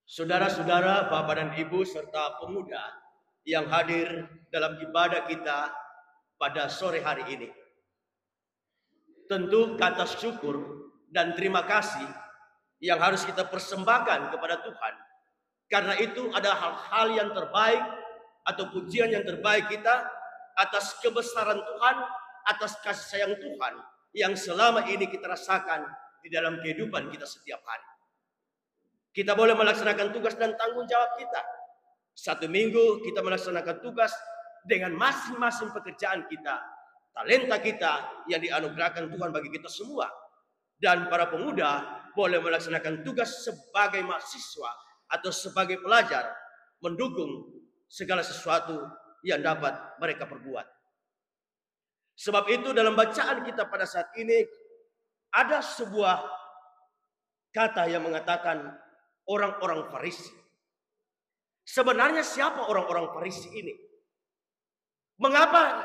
Saudara-saudara, Bapak dan Ibu serta pemuda yang hadir dalam ibadah kita pada sore hari ini. Tentu kata syukur dan terima kasih yang harus kita persembahkan kepada Tuhan. Karena itu adalah hal-hal yang terbaik atau pujian yang terbaik kita atas kebesaran Tuhan, atas kasih sayang Tuhan yang selama ini kita rasakan di dalam kehidupan kita setiap hari. Kita boleh melaksanakan tugas dan tanggung jawab kita. Satu minggu kita melaksanakan tugas dengan masing-masing pekerjaan kita, talenta kita yang dianugerahkan Tuhan bagi kita semua. Dan para pemuda boleh melaksanakan tugas sebagai mahasiswa atau sebagai pelajar, mendukung segala sesuatu yang dapat mereka perbuat. Sebab itu dalam bacaan kita pada saat ini ada sebuah kata yang mengatakan orang-orang Farisi. Sebenarnya siapa orang-orang Farisi ini? Mengapa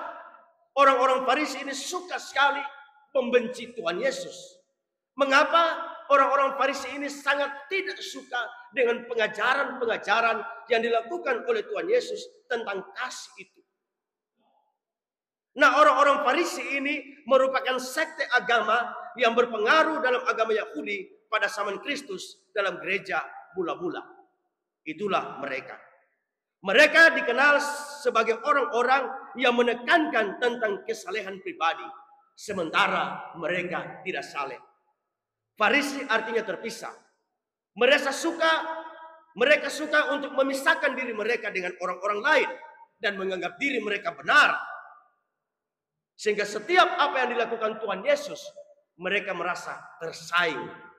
orang-orang Farisi ini suka sekali membenci Tuhan Yesus? Mengapa orang-orang Farisi ini sangat tidak suka dengan pengajaran-pengajaran yang dilakukan oleh Tuhan Yesus tentang kasih itu? Nah, orang-orang Farisi ini merupakan sekte agama yang berpengaruh dalam agama Yahudi pada zaman Kristus dalam gereja mula-mula. Itulah mereka. Mereka dikenal sebagai orang-orang yang menekankan tentang kesalehan pribadi, sementara mereka tidak saleh. Farisi artinya terpisah. Mereka suka untuk memisahkan diri mereka dengan orang-orang lain dan menganggap diri mereka benar. Sehingga setiap apa yang dilakukan Tuhan Yesus, mereka merasa tersaing.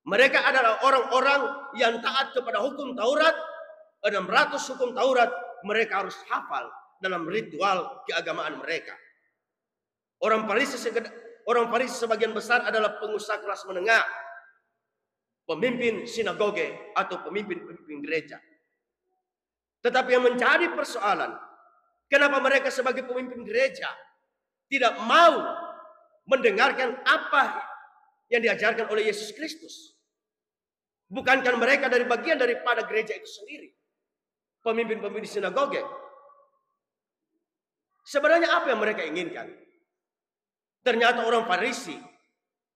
Mereka adalah orang-orang yang taat kepada hukum Taurat, 600 hukum Taurat mereka harus hafal dalam ritual keagamaan mereka. Orang Farisi sebagian besar adalah pengusaha kelas menengah, pemimpin sinagoge atau pemimpin gereja. Tetapi yang menjadi persoalan, kenapa mereka sebagai pemimpin gereja tidak mau mendengarkan apa yang diajarkan oleh Yesus Kristus? Bukankah mereka dari bagian daripada gereja itu sendiri? Pemimpin-pemimpin sinagoge. Sebenarnya apa yang mereka inginkan? Ternyata orang Farisi,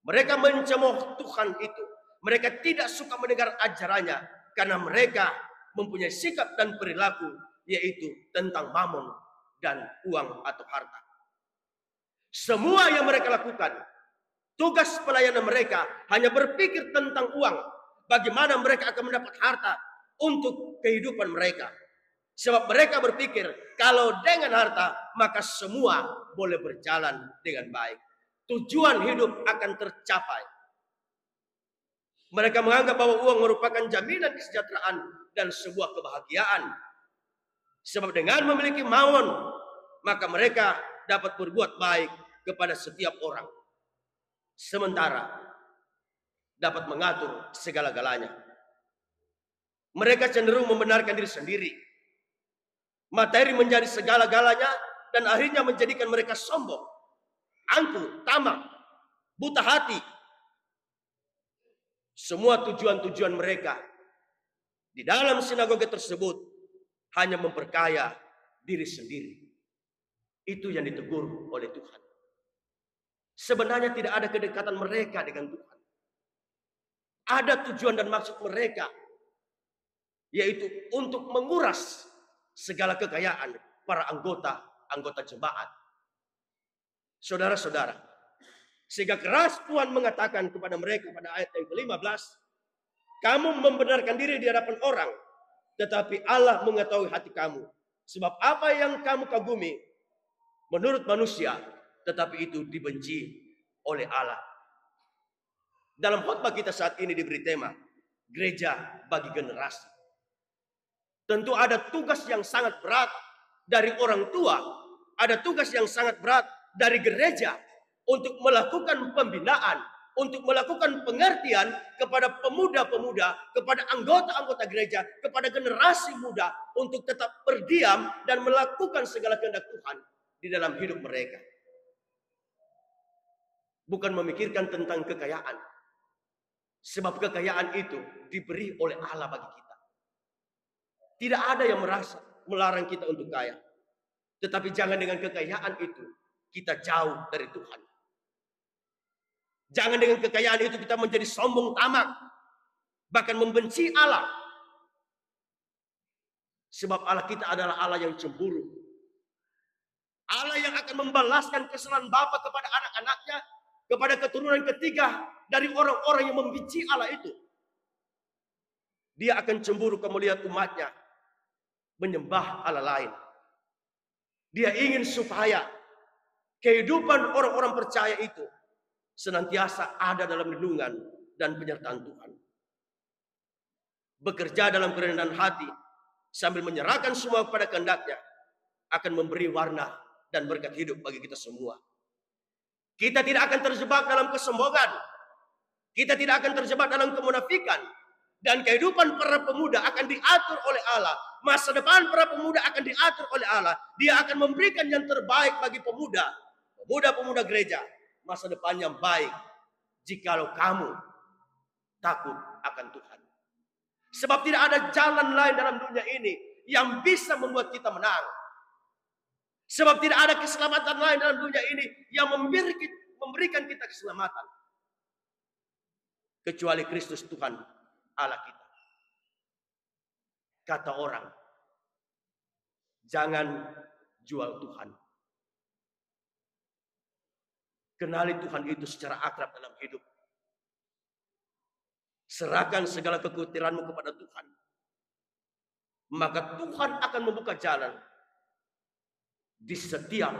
mereka mencemooh Tuhan itu. Mereka tidak suka mendengar ajarannya karena mereka mempunyai sikap dan perilaku yaitu tentang mamon dan uang atau harta. Semua yang mereka lakukan, tugas pelayanan mereka hanya berpikir tentang uang. Bagaimana mereka akan mendapat harta untuk kehidupan mereka. Sebab mereka berpikir kalau dengan harta maka semua boleh berjalan dengan baik. Tujuan hidup akan tercapai. Mereka menganggap bahwa uang merupakan jaminan kesejahteraan dan sebuah kebahagiaan. Sebab dengan memiliki mamon, maka mereka dapat berbuat baik kepada setiap orang. Sementara dapat mengatur segala-galanya. Mereka cenderung membenarkan diri sendiri. Materi menjadi segala-galanya dan akhirnya menjadikan mereka sombong, angkuh, tamak, buta hati. Semua tujuan-tujuan mereka di dalam sinagoge tersebut hanya memperkaya diri sendiri. Itu yang ditegur oleh Tuhan. Sebenarnya tidak ada kedekatan mereka dengan Tuhan. Ada tujuan dan maksud mereka, yaitu untuk menguras segala kekayaan para anggota jemaat. Saudara-saudara, sehingga keras Tuhan mengatakan kepada mereka pada ayat yang ke-15, kamu membenarkan diri di hadapan orang, tetapi Allah mengetahui hati kamu. Sebab apa yang kamu kagumi menurut manusia, tetapi itu dibenci oleh Allah. Dalam khotbah kita saat ini diberi tema gereja bagi generasi. Tentu ada tugas yang sangat berat dari orang tua, ada tugas yang sangat berat dari gereja untuk melakukan pembinaan, untuk melakukan pengertian kepada pemuda-pemuda, kepada anggota-anggota gereja, kepada generasi muda untuk tetap berdiam dan melakukan segala kehendak Tuhan di dalam hidup mereka. Bukan memikirkan tentang kekayaan. Sebab kekayaan itu diberi oleh Allah bagi kita. Tidak ada yang melarang kita untuk kaya. Tetapi jangan dengan kekayaan itu kita jauh dari Tuhan. Jangan dengan kekayaan itu kita menjadi sombong tamak, bahkan membenci Allah. Sebab Allah kita adalah Allah yang cemburu. Allah yang akan membalaskan kesalahan bapa kepada anak-anaknya, kepada keturunan ketiga dari orang-orang yang membenci Allah itu. Dia akan cemburu kalau melihat umatnya menyembah Allah lain. Dia ingin supaya kehidupan orang-orang percaya itu senantiasa ada dalam lindungan dan penyertaan Tuhan. Bekerja dalam kerendahan hati sambil menyerahkan semua kepada kehendak-Nya akan memberi warna dan berkat hidup bagi kita semua. Kita tidak akan terjebak dalam kesombongan. Kita tidak akan terjebak dalam kemunafikan. Dan kehidupan para pemuda akan diatur oleh Allah. Masa depan para pemuda akan diatur oleh Allah. Dia akan memberikan yang terbaik bagi pemuda. Pemuda-pemuda gereja. Masa depan yang baik. Jikalau kamu takut akan Tuhan. Sebab tidak ada jalan lain dalam dunia ini yang bisa membuat kita menang. Sebab tidak ada keselamatan lain dalam dunia ini yang memberikan kita keselamatan. Kecuali Kristus Tuhan Allah kita. Kata orang, jangan jual Tuhan. Kenali Tuhan itu secara akrab dalam hidup. Serahkan segala kekhawatiranmu kepada Tuhan. Maka Tuhan akan membuka jalan di setiap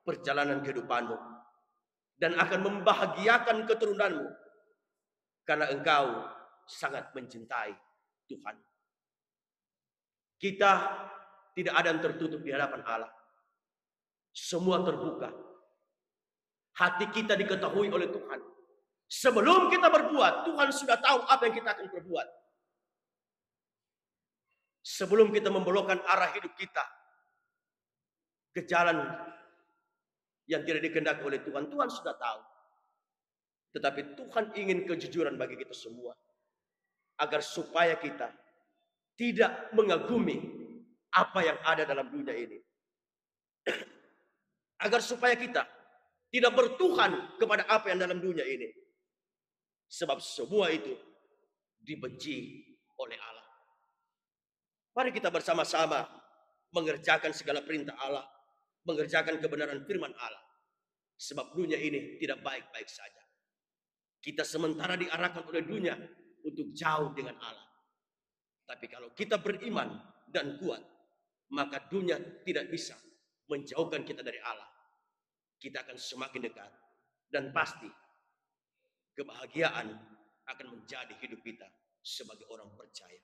perjalanan kehidupanmu. Dan akan membahagiakan keturunanmu. Karena engkau sangat mencintai Tuhan. Kita tidak ada yang tertutup di hadapan Allah. Semua terbuka. Hati kita diketahui oleh Tuhan. Sebelum kita berbuat, Tuhan sudah tahu apa yang kita akan berbuat. Sebelum kita membelokkan arah hidup kita ke jalan yang tidak dikehendaki oleh Tuhan, Tuhan sudah tahu. Tetapi Tuhan ingin kejujuran bagi kita semua. Agar supaya kita tidak mengagumi apa yang ada dalam dunia ini. Agar supaya kita tidak bertuhan kepada apa yang dalam dunia ini. Sebab semua itu dibenci oleh Allah. Mari kita bersama-sama mengerjakan segala perintah Allah. Mengerjakan kebenaran firman Allah. Sebab dunia ini tidak baik-baik saja. Kita sementara diarahkan oleh dunia untuk jauh dengan Allah. Tapi kalau kita beriman dan kuat, maka dunia tidak bisa menjauhkan kita dari Allah. Kita akan semakin dekat. Dan pasti kebahagiaan akan menjadi hidup kita sebagai orang percaya.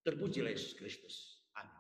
Terpujilah Yesus Kristus. Amin.